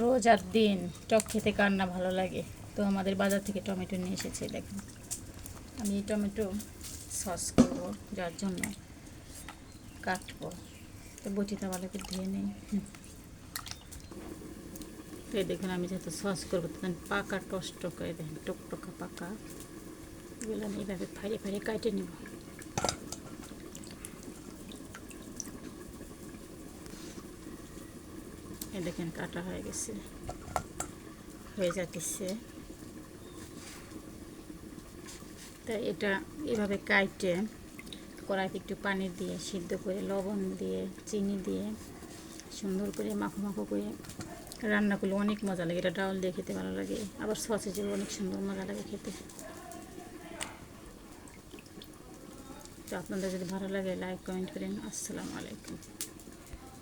রোজার দিন টক খেতে কার না ভালো লাগে। তো আমাদের বাজার থেকে টমেটো নিয়ে এসেছে, দেখুন। আমি এই টমেটো সস করব, যার জন্য কাটবো। তো বটিটা ভালো করে ধুয়ে নেই। তো দেখুন, আমি যেহেতু সস করবো তখন পাকা টস্ট করে দেখেন, টকটকা পাকা, এগুলো আমি এইভাবে ফাড়ে ফাড়ে কাটে নেব। এই দেখেন কাটা হয়ে গেছে, হয়ে যাচ্ছে। তা এটা এভাবে কাটে কড়াইতে একটু পানি দিয়ে সিদ্ধ করে লবণ দিয়ে চিনি দিয়ে সুন্দর করে মাখো মাখো করে রান্না করলে অনেক মজা লাগে। এটা ডাউল দিয়ে খেতে ভালো লাগে, আবার সসেজেও অনেক সুন্দর মজা লাগে খেতে। তো আপনাদের যদি ভালো লাগে লাইক কমেন্ট করেন। আসসালামু আলাইকুম।